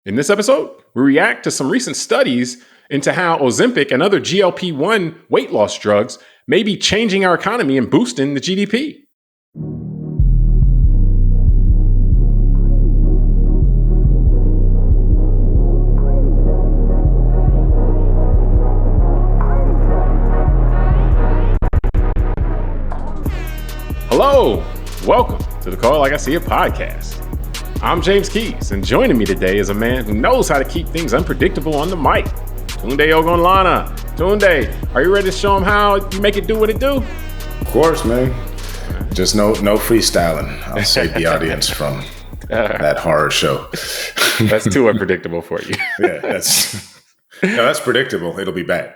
In this episode, we react to some recent studies into how Ozempic and other GLP-1 weight loss drugs may be changing our economy and boosting the GDP. Hello, welcome to the Call Like I See It podcast. I'm James Keys, and joining me today is a man who knows how to keep things unpredictable on the mic, Tunde Ogunlana. Tunde, are you ready to show him how you make it do what it do? Of course, man. Just no freestyling. I'll save the audience from that horror show. That's too unpredictable for you. Yeah, that's predictable. It'll be bad.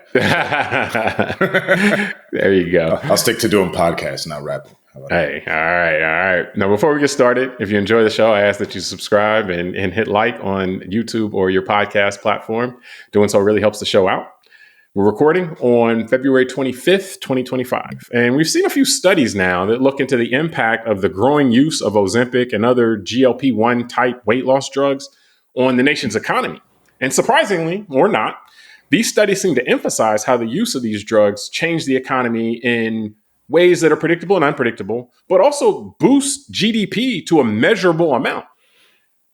There you go. I'll stick to doing podcasts, not rapping. Hey, all right. Now, before we get started, if you enjoy the show, I ask that you subscribe and hit like on YouTube or your podcast platform. Doing so really helps the show out. We're recording on February 25th, 2025. And we've seen a few studies now that look into the impact of the growing use of Ozempic and other GLP-1 type weight loss drugs on the nation's economy. And surprisingly, or not, these studies seem to emphasize how the use of these drugs change the economy in ways that are predictable and unpredictable, but also boost GDP to a measurable amount.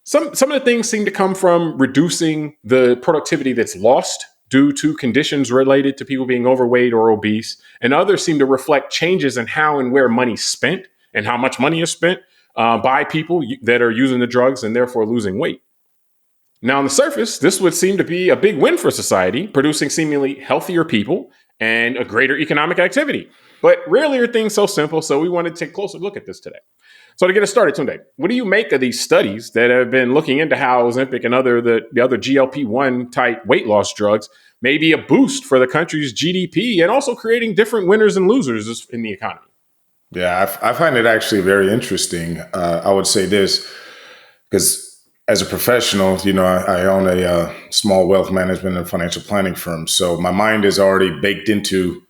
Some of the things seem to come from reducing the productivity that's lost due to conditions related to people being overweight or obese, and others seem to reflect changes in how and where money's spent and how much money is spent by people that are using the drugs and therefore losing weight. Now, on the surface, this would seem to be a big win for society, producing seemingly healthier people and a greater economic activity. But rarely are things so simple, so we wanted to take a closer look at this today. So to get us started, Tunde, what do you make of these studies that have been looking into how Ozempic and the other GLP-1 type weight loss drugs may be a boost for the country's GDP and also creating different winners and losers in the economy? Yeah, I find it actually very interesting. I would say this, because as a professional, I own a small wealth management and financial planning firm. So my mind is already baked into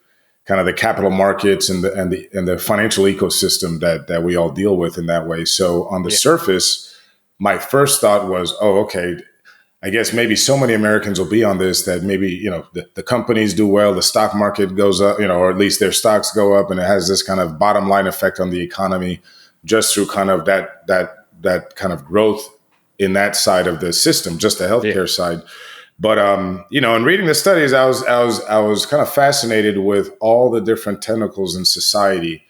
kind of the capital markets and the financial ecosystem that we all deal with in that way. So on the surface, my first thought was, okay, I guess maybe so many Americans will be on this that maybe, the companies do well, the stock market goes up, or at least their stocks go up, and it has this kind of bottom line effect on the economy just through kind of that kind of growth in that side of the system, just the healthcare side. But, in reading the studies, I was kind of fascinated with all the different tentacles in society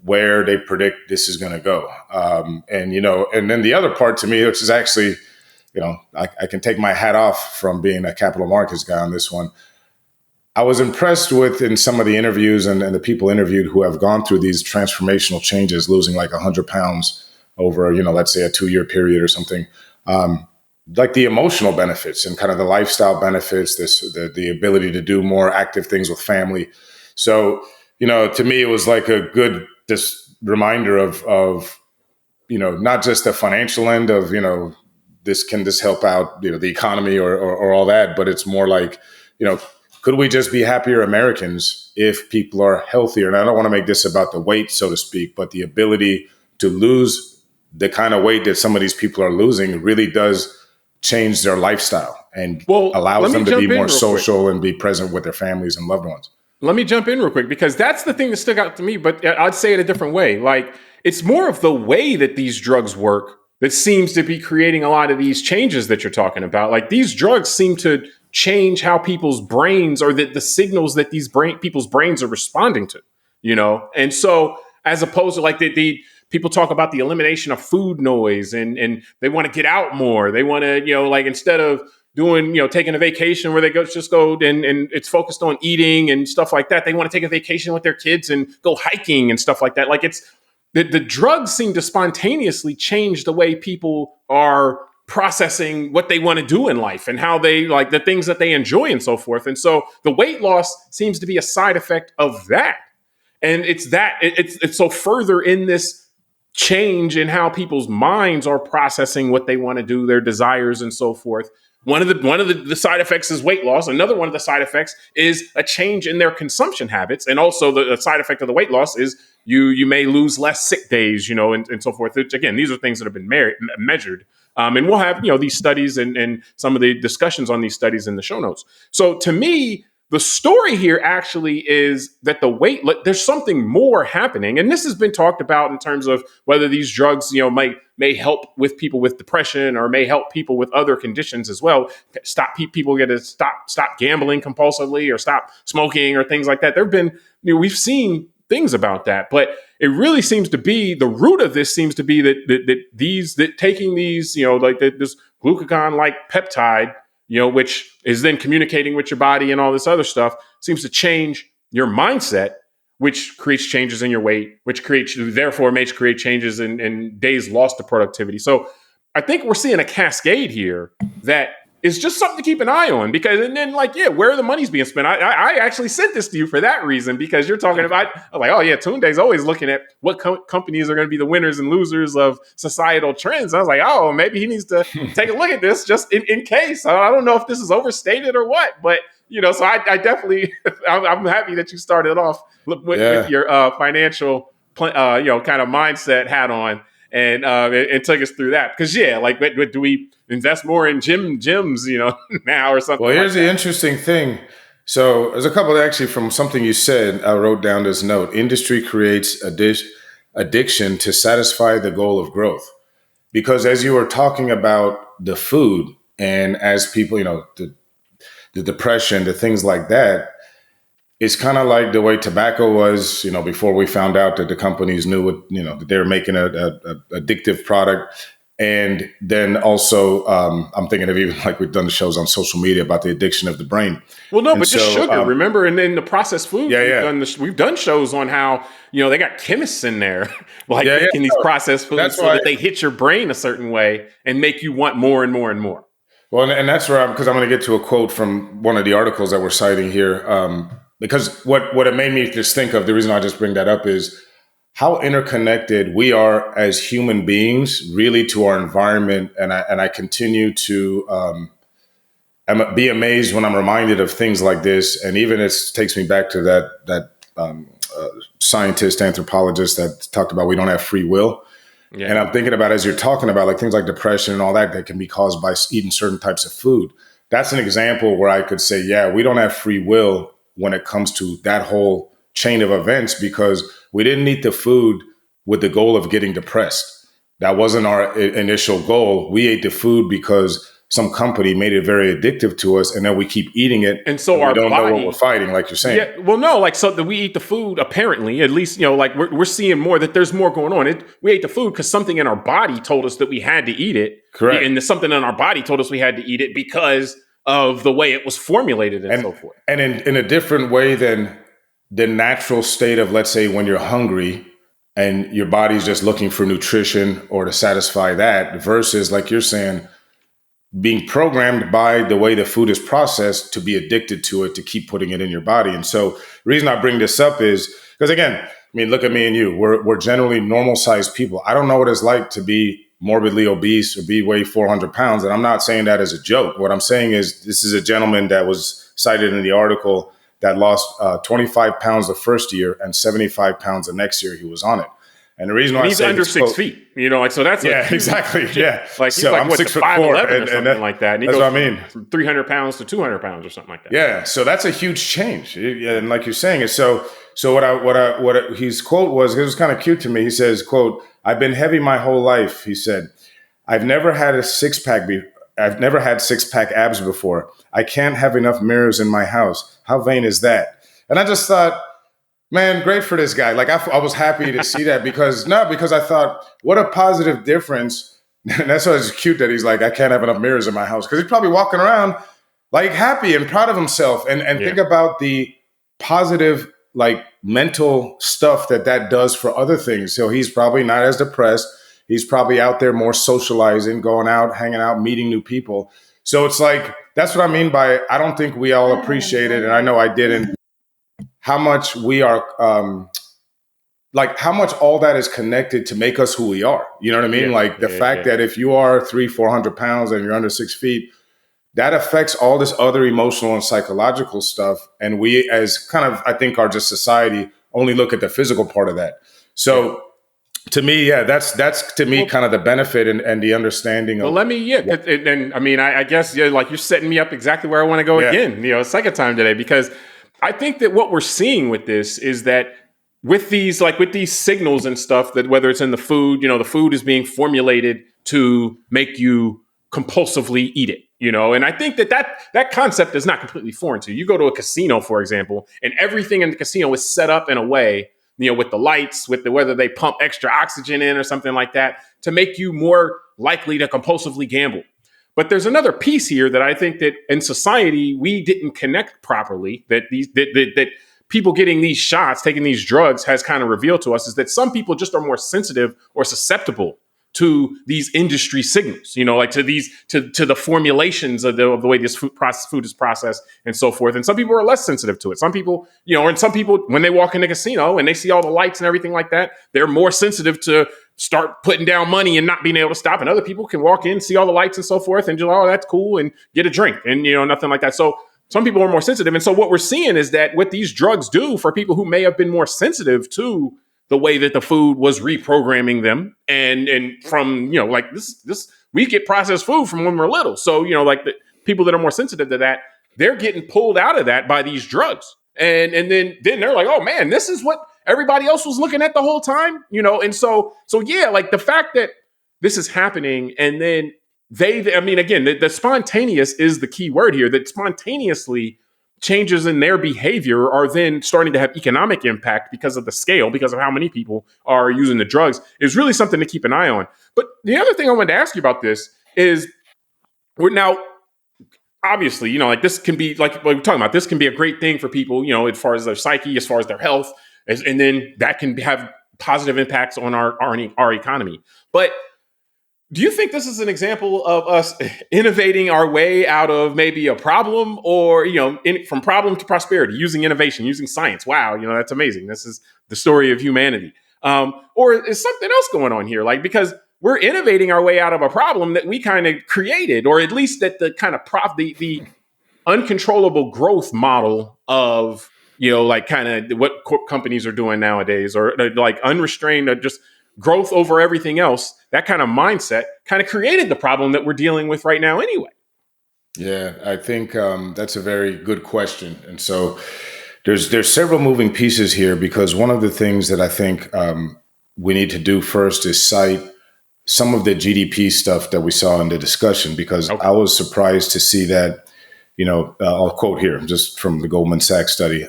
where they predict this is going to go. And then the other part to me, which is actually, I can take my hat off from being a capital markets guy on this one. I was impressed with in some of the interviews and the people interviewed who have gone through these transformational changes, losing like 100 pounds over, let's say a 2-year period or something. Like the emotional benefits and kind of the lifestyle benefits, the ability to do more active things with family. So, to me, it was like a good reminder of not just the financial end of, can this help out, the economy or all that, but it's more like, could we just be happier Americans if people are healthier? And I don't want to make this about the weight, so to speak, but the ability to lose the kind of weight that some of these people are losing really does change their lifestyle and allows them to be more social and be present with their families and loved ones. Let me jump in real quick, because that's the thing that stuck out to me, but I'd say it a different way. Like, it's more of the way that these drugs work that seems to be creating a lot of these changes that you're talking about. Like, these drugs seem to change how people's brains, or the signals that these people's brains are responding to, And so, as opposed to like the people talk about the elimination of food noise and they want to get out more. They want to, like instead of doing, taking a vacation where they just go and it's focused on eating and stuff like that. They want to take a vacation with their kids and go hiking and stuff like that. Like it's the drugs seem to spontaneously change the way people are processing what they want to do in life and how they like the things that they enjoy and so forth. And so the weight loss seems to be a side effect of that. And it's so further in this change in how people's minds are processing what they want to do, their desires and so forth. One of the side effects is weight loss. Another one of the side effects is a change in their consumption habits. And also the side effect of the weight loss is you may lose less sick days, and so forth. Which, again, these are things that have been measured And we'll have, these studies and some of the discussions on these studies in the show notes. So to me, the story here actually is that there's something more happening. And this has been talked about in terms of whether these drugs, may help with people with depression or may help people with other conditions as well. People get to stop gambling compulsively or stop smoking or things like that. There've been, we've seen things about that, but it really seems to be the root of this seems to be that taking these, this glucagon-like peptide, which is then communicating with your body and all this other stuff, seems to change your mindset, which creates changes in your weight, which therefore may create changes in days lost to productivity. So I think we're seeing a cascade here that is just something to keep an eye on, because, and then where the money's being spent. I actually sent this to you for that reason, because you're talking about, I'm like, oh yeah, Tunde's always looking at what companies are going to be the winners and losers of societal trends. I was like, oh, maybe he needs to take a look at this just in case. I don't know if this is overstated or what, but so I definitely, I'm happy that you started off with your financial, kind of mindset hat on. And took us through that, because do we invest more in gyms, now or something? Well, here's the interesting thing. So there's a couple actually from something you said. I wrote down this note: industry creates addiction to satisfy the goal of growth. Because as you were talking about the food, and as people, the depression, the things like that, it's kind of like the way tobacco was, before we found out that the companies knew what, that they were making a addictive product. And then also, I'm thinking of even like we've done the shows on social media about the addiction of the brain. Well, no, but just sugar, remember? And then the processed food. We've done shows on how, they got chemists in there, making these processed foods so that they hit your brain a certain way and make you want more and more and more. Well, and that's where because I'm going to get to a quote from one of the articles that we're citing here. Because what it made me just think of, the reason I just bring that up is how interconnected we are as human beings, really, to our environment. And I continue to be amazed when I'm reminded of things like this. And even it takes me back to that scientist, anthropologist that talked about we don't have free will. Yeah. And I'm thinking about, as you're talking about, like things like depression and all that can be caused by eating certain types of food. That's an example where I could say, we don't have free will when it comes to that whole chain of events, because we didn't eat the food with the goal of getting depressed. That wasn't our initial goal. We ate the food because some company made it very addictive to us, and then we keep eating it. And so we don't know what we're fighting, like you're saying. Yeah, well, no, so that we eat the food, apparently, at least, we're seeing more, that there's more going on. We ate the food because something in our body told us that we had to eat it. Correct. And something in our body told us we had to eat it because of the way it was formulated and so forth. And in a different way than the natural state of, let's say, when you're hungry and your body's just looking for nutrition or to satisfy that, versus, like you're saying, being programmed by the way the food is processed to be addicted to it, to keep putting it in your body. And so the reason I bring this up is because, again, look at me and you. We're generally normal-sized people. I don't know what it's like to be morbidly obese or weigh 400 pounds. And I'm not saying that as a joke. What I'm saying is this is a gentleman that was cited in the article that lost 25 pounds the first year and 75 pounds the next year he was on it. And the reason why he's under 6 feet, so that's exactly. Yeah. Like he's I'm 6'4" or something like that. And he that's goes what I mean. From 300 pounds to 200 pounds or something like that. Yeah. So that's a huge change. And like you're saying, so what his quote was, it was kind of cute to me. He says, quote, "I've been heavy my whole life." He said, I've never had six-pack abs before. I can't have enough mirrors in my house. How vain is that? And I just thought, man, great for this guy. Like I was happy to see that because I thought, what a positive difference. And that's why it's cute that he's like, I can't have enough mirrors in my house, because he's probably walking around like happy and proud of himself. And think about the positive, like mental stuff that does for other things. So he's probably not as depressed. He's probably out there more socializing, going out, hanging out, meeting new people. So it's like, that's what I mean by, I don't think we all appreciate it. And I know I didn't, how much we are, how much all that is connected to make us who we are. You know what I mean? The fact that if you are 300-400 pounds and you're under 6 feet, that affects all this other emotional and psychological stuff. And we, as kind of, I think, our just society, only look at the physical part of that. So To me, yeah, that's to me Well, kind of the benefit and the understanding well, of. let me, yeah, and I mean, I guess, yeah, like you're setting me up exactly where I want to go Yeah. again, second time today, because I think that what we're seeing with this is that with these signals and stuff, that whether it's in the food, the food is being formulated to make you compulsively eat it, and I think that concept is not completely foreign to you. You go to a casino, for example, and everything in the casino is set up in a way, with the lights, with the whether they pump extra oxygen in or something like that to make you more likely to compulsively gamble. But there's another piece here that I think that in society we didn't connect properly. That people getting these shots, taking these drugs, has kind of revealed to us is that some people just are more sensitive or susceptible to these industry signals, like to the formulations of the way this food is processed and so forth. And some people are less sensitive to it. Some people, and some people, when they walk in the casino and they see all the lights and everything like that, they're more sensitive to start putting down money and not being able to stop. And other people can walk in, see all the lights and so forth, and just, oh, that's cool, and get a drink, and nothing like that. So some people are more sensitive. And so what we're seeing is that what these drugs do for people who may have been more sensitive to the way that the food was reprogramming them, and from like this we get processed food from when we're little. So like the people that are more sensitive to that, they're getting pulled out of that by these drugs, and then they're like, oh man, this is what everybody else was looking at the whole time, and so yeah, like the fact that this is happening, and then I mean, again, the spontaneous is the key word here, that spontaneously changes in their behavior are then starting to have economic impact because of the scale, because of how many people are using the drugs, is really something to keep an eye on. But the other thing I wanted to ask you about this is, we're now, obviously, like this can be, like we're talking about, this can be a great thing for people, as far as their psyche, as far as their health, and then that can have positive impacts on our economy. But do you think this is an example of us innovating our way out of maybe a problem, or, from problem to prosperity, using innovation, using science? Wow, that's amazing. This is the story of humanity. Or is something else going on here? Like, because we're innovating our way out of a problem that we kind of created, or at least that the kind of the uncontrollable growth model of, like kind of what companies are doing nowadays, or like unrestrained, or just growth over everything else, that kind of mindset kind of created the problem that we're dealing with right now anyway. Yeah, I think that's a very good question. And so there's several moving pieces here, because one of the things that I think we need to do first is cite some of the GDP stuff that we saw in the discussion, because I was surprised to see that, I'll quote here just from the Goldman Sachs study.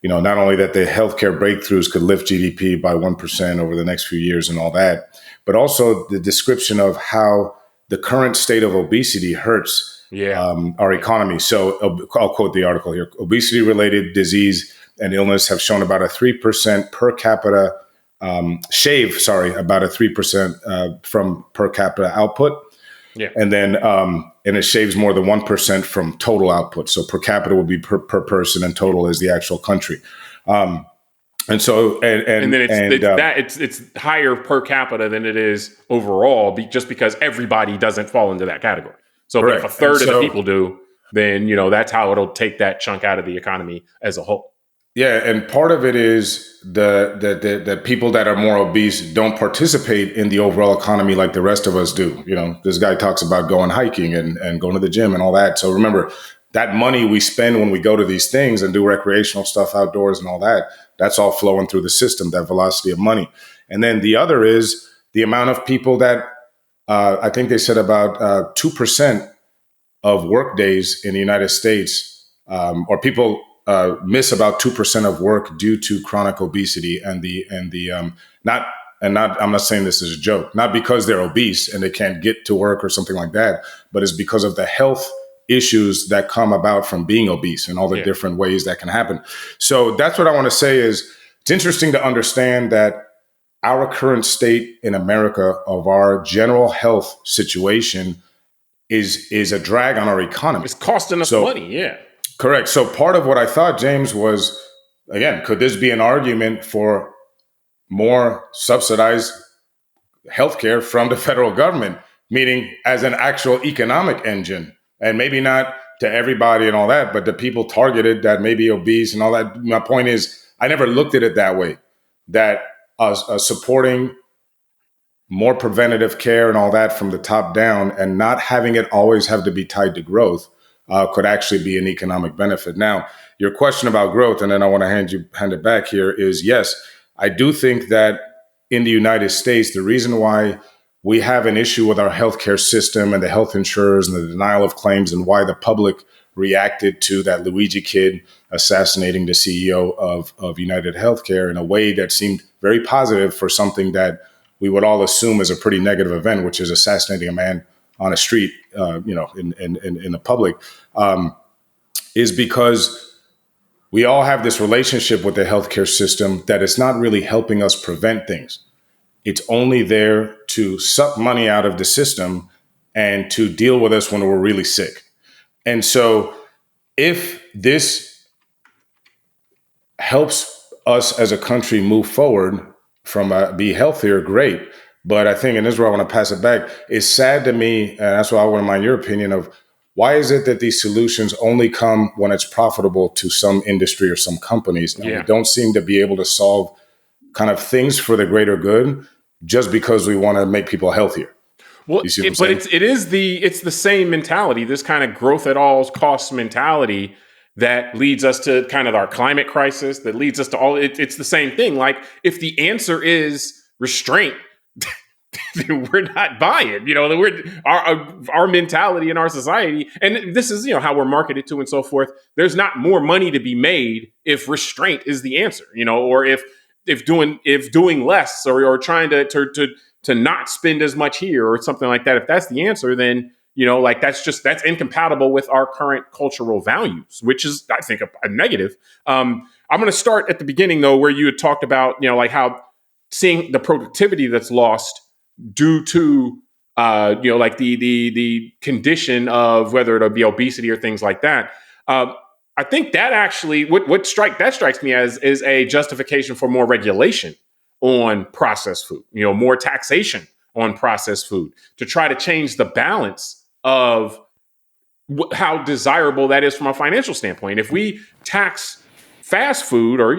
Not only that the healthcare breakthroughs could lift GDP by 1% over the next few years and all that, but also the description of how the current state of obesity hurts our economy. So I'll quote the article here. Obesity-related disease and illness have shown about a 3% per capita about a 3% from per capita output. Yeah. And then and it shaves more than 1% from total output. So per capita would be per person, and total is the actual country. And so and then it's higher per capita than it is overall, just because everybody doesn't fall into that category. So if a third of the people do, then that's how it'll take that chunk out of the economy as a whole. Yeah, and part of it is the people that are more obese don't participate in the overall economy like the rest of us do. This guy talks about going hiking and going to the gym and all that. So remember, that money we spend when we go to these things and do recreational stuff outdoors and all that, that's all flowing through the system, that velocity of money. And then the other is the amount of people that I think they said about 2% of work days in the United States, or people miss about 2% of work due to chronic obesity, I'm not saying this is a joke, not because they're obese and they can't get to work or something like that, but it's because of the health issues that come about from being obese and all the different ways that can happen. So that's what I want to say is, it's interesting to understand that our current state in America of our general health situation is a drag on our economy. It's costing us money. Yeah. Correct. So part of what I thought, James, was, again, could this be an argument for more subsidized healthcare from the federal government, meaning as an actual economic engine, and maybe not to everybody and all that, but the people targeted that may be obese and all that. My point is, I never looked at it that way, that supporting more preventative care and all that from the top down, and not having it always have to be tied to growth, could actually be an economic benefit. Now, your question about growth, and then I want to hand it back here, is yes, I do think that in the United States, the reason why we have an issue with our healthcare system and the health insurers and the denial of claims, and why the public reacted to that Luigi kid assassinating the CEO of United Healthcare in a way that seemed very positive for something that we would all assume is a pretty negative event, which is assassinating a man on a street, in the public, is because we all have this relationship with the healthcare system that is not really helping us prevent things. It's only there to suck money out of the system and to deal with us when we're really sick. And so if this helps us as a country move forward from be healthier, great. But I think, and this is where I want to pass it back, it's sad to me, and that's why I want to mind your opinion of, why is it that these solutions only come when it's profitable to some industry or some companies, and we don't seem to be able to solve kind of things for the greater good just because we want to make people healthier? Well, it's the same mentality, this kind of growth at all costs mentality that leads us to kind of our climate crisis, that leads us to all, it's the same thing. Like, if the answer is restraint, then we're not buying, our mentality in our society. And this is, how we're marketed to and so forth. There's not more money to be made if restraint is the answer, or if doing less, or trying to not spend as much here or something like that. If that's the answer, then, that's incompatible with our current cultural values, which is, I think, a negative. I'm going to start at the beginning, though, where you had talked about, how seeing the productivity that's lost due to, the condition of whether it'll be obesity or things like that. I think that actually, what strikes me as is a justification for more regulation on processed food, more taxation on processed food, to try to change the balance of how desirable that is from a financial standpoint. If we tax fast food or,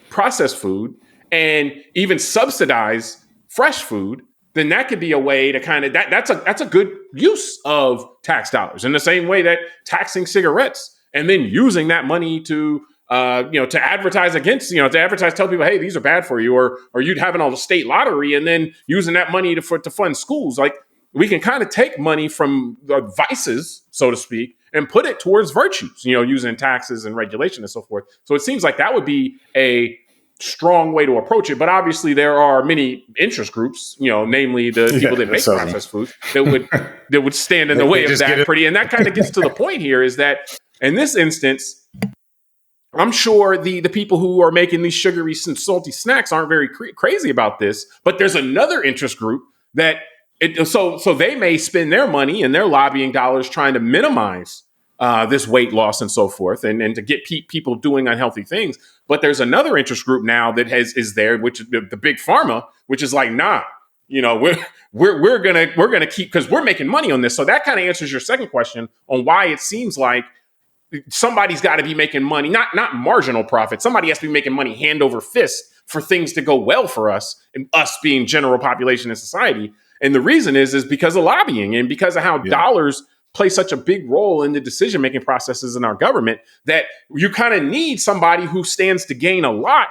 processed food, and even subsidize fresh food, then that could be a way to kind of, that's a good use of tax dollars, in the same way that taxing cigarettes and then using that money to advertise against, tell people, hey, these are bad for you, or you'd having all the state lottery and then using that money to fund schools. Like, we can kind of take money from the vices, so to speak, and put it towards virtues, using taxes and regulation and so forth. So it seems like that would be a strong way to approach it. But obviously there are many interest groups, namely the people that make processed food, that would stand in the way of that pretty. And that kind of gets to the point here, is that in this instance, I'm sure the people who are making these sugary and salty snacks aren't very crazy about this, but there's another interest group that so they may spend their money and their lobbying dollars trying to minimize this weight loss and so forth, and to get people doing unhealthy things. But there's another interest group now that is there, which is the big pharma, which is like, nah, we're gonna keep, because we're making money on this. So that kind of answers your second question on why it seems like somebody's got to be making money, not marginal profit. Somebody has to be making money hand over fist for things to go well for us, and us being general population in society. And the reason is because of lobbying, and because of how dollars play such a big role in the decision-making processes in our government, that you kind of need somebody who stands to gain a lot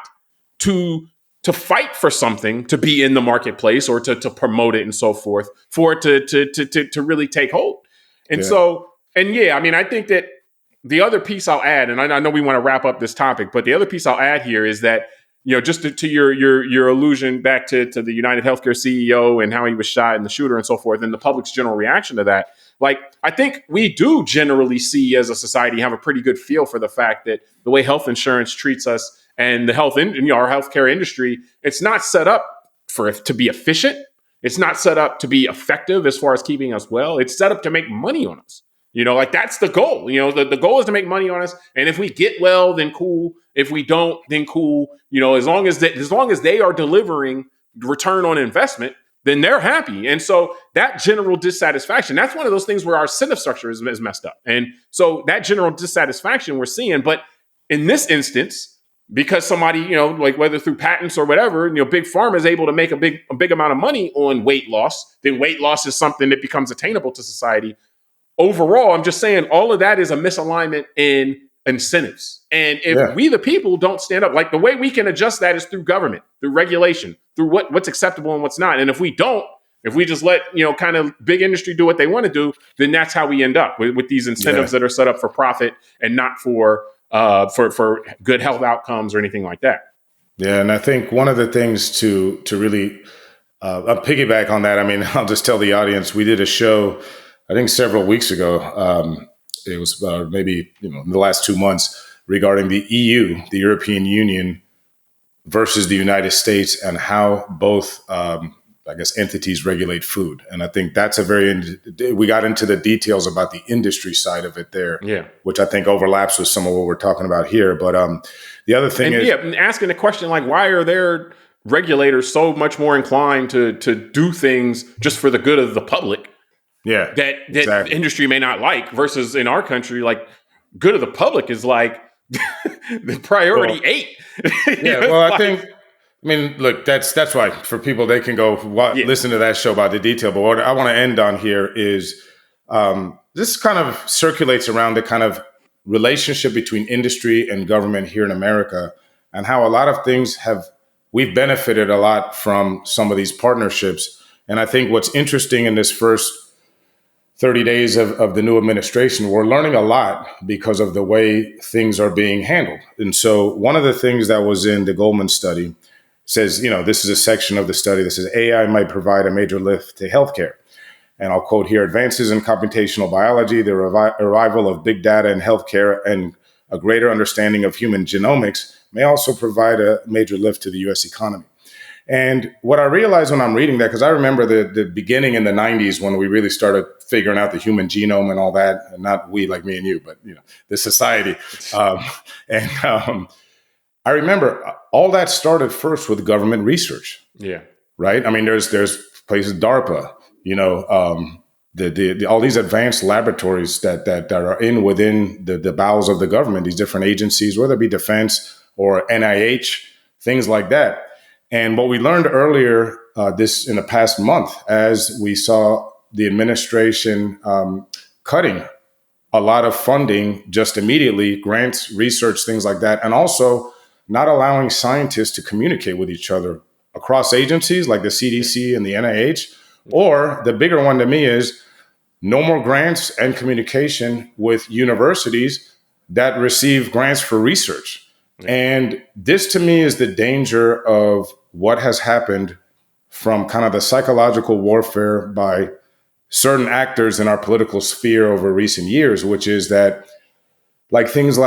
to fight for something to be in the marketplace, or to promote it and so forth, for it to really take hold. And I think that the other piece I'll add, and I know we want to wrap up this topic, but the other piece I'll add here is that, just to your allusion back to the United Healthcare CEO and how he was shot and the shooter and so forth, and the public's general reaction to that. Like, I think we do generally see as a society have a pretty good feel for the fact that the way health insurance treats us and the our healthcare industry, it's not set up for it to be efficient. It's not set up to be effective as far as keeping us well. It's set up to make money on us. That's the goal. The goal is to make money on us. And if we get well, then cool. If we don't, then cool. As long as they are delivering return on investment, then they're happy. And so that general dissatisfaction, that's one of those things where our incentive structure is messed up. And so that general dissatisfaction we're seeing, but in this instance, because somebody, like whether through patents or whatever, big pharma is able to make a big amount of money on weight loss, then weight loss is something that becomes attainable to society. Overall, I'm just saying all of that is a misalignment in incentives. And if Yeah. we, the people, don't stand up, like the way we can adjust that is through government, through regulation, through what's acceptable and what's not. And if we don't, if we just let, kind of big industry do what they want to do, then that's how we end up with these incentives that are set up for profit and not for good health outcomes or anything like that. Yeah. And I think one of the things to really piggyback on that, I mean, I'll just tell the audience, we did a show, I think several weeks ago. It was maybe in the last 2 months regarding the EU, the European Union versus the United States, and how both, entities regulate food. And I think that's we got into the details about the industry side of it there, which I think overlaps with some of what we're talking about here. But the other thing is, asking the question, like, why are there regulators so much more inclined to do things just for the good of the public? Yeah, that exactly. Industry may not like, versus in our country, like good of the public is like the priority 8. I mean, look, that's why for people, they can go listen to that show about the detail. But what I want to end on here is this kind of circulates around the kind of relationship between industry and government here in America, and how a lot of things we've benefited a lot from some of these partnerships. And I think what's interesting in this first 30 days of the new administration, we're learning a lot because of the way things are being handled. And so one of the things that was in the Goldman study says, this is a section of the study that says AI might provide a major lift to healthcare. And I'll quote here: advances in computational biology, the arrival of big data in healthcare, and a greater understanding of human genomics may also provide a major lift to the U.S. economy. And what I realized when I'm reading that, because I remember the beginning in the 90s when we really started figuring out the human genome and all that, and not we like me and you, but the society. I remember all that started first with government research. Yeah. Right. I mean, there's places, DARPA, all these advanced laboratories that are within the bowels of the government, these different agencies, whether it be defense or NIH, things like that. And what we learned earlier in the past month, as we saw the administration cutting a lot of funding just immediately, grants, research, things like that, and also not allowing scientists to communicate with each other across agencies like the CDC and the NIH. Or the bigger one to me is no more grants and communication with universities that receive grants for research. And this to me is the danger of what has happened from kind of the psychological warfare by certain actors in our political sphere over recent years, which is that think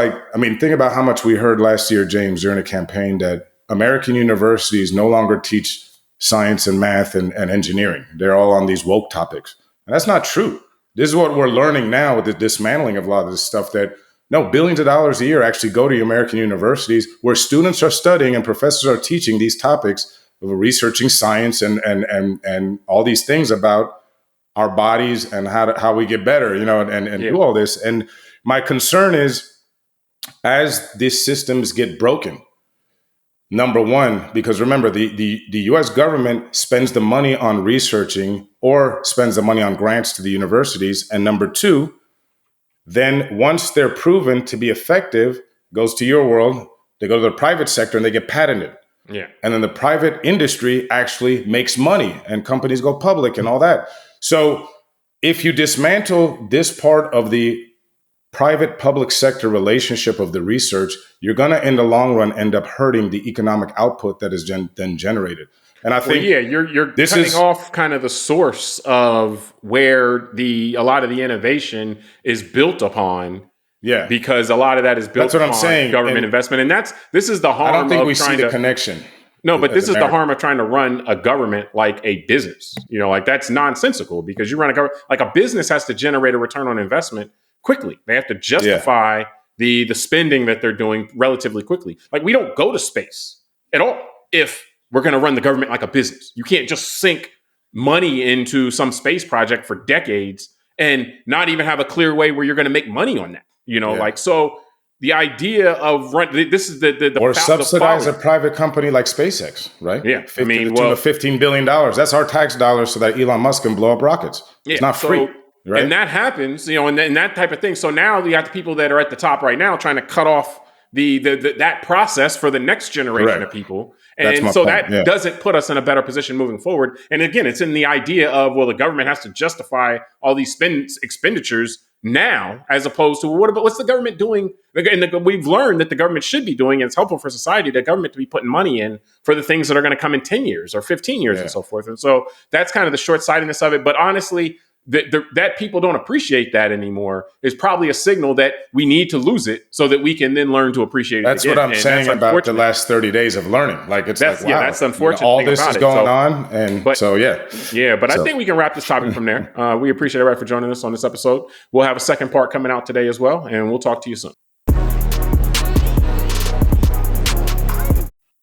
about how much we heard last year, James, during a campaign that American universities no longer teach science and math and engineering. They're all on these woke topics. And that's not true. This is what we're learning now with the dismantling of a lot of this stuff, that no, billions of dollars a year actually go to American universities where students are studying and professors are teaching these topics of researching science and all these things about our bodies and how we get better, and do all this. And my concern is, as these systems get broken, number one, because remember, the U.S. government spends the money on researching or spends the money on grants to the universities. And number two, then once they're proven to be effective, goes to your world, they go to the private sector and they get patented. Yeah. And then the private industry actually makes money and companies go public and all that. So if you dismantle this part of the private public sector relationship of the research, you're going to, in the long run, end up hurting the economic output that is then generated. And I think, you're cutting off kind of the source of where a lot of the innovation is built upon. Yeah, because a lot of that is built upon government investment, and this is the harm. I don't think of we see the connection. No, but this is the harm of trying to run a government like a business. That's nonsensical, because you run a government like a business has to generate a return on investment quickly. They have to justify the spending that they're doing relatively quickly. Like, we don't go to space at all if we're going to run the government like a business. You can't just sink money into some space project for decades and not even have a clear way where you're going to make money on that. So the idea of this is the or subsidize the a private company like SpaceX, right? Yeah, I mean, to the $15 billion. That's our tax dollars so that Elon Musk can blow up rockets. It's not free, right? And that happens, and that type of thing. So now you have the people that are at the top right now trying to cut off that process for the next generation of people. And so that doesn't put us in a better position moving forward. And again, it's in the idea of, well, the government has to justify all these expenditures now, as opposed to what's the government doing? And we've learned that the government should be doing, and it's helpful for society, the government to be putting money in for the things that are going to come in 10 years or 15 years and so forth. And so that's kind of the short-sightedness of it. But honestly, that people don't appreciate that anymore is probably a signal that we need to lose it so that we can then learn to appreciate it. That's again. What I'm saying about the last 30 days of learning. Like, it's wow, that's unfortunate. All this is going on. But I think we can wrap this topic from there. We appreciate everybody for joining us on this episode. We'll have a second part coming out today as well, and we'll talk to you soon.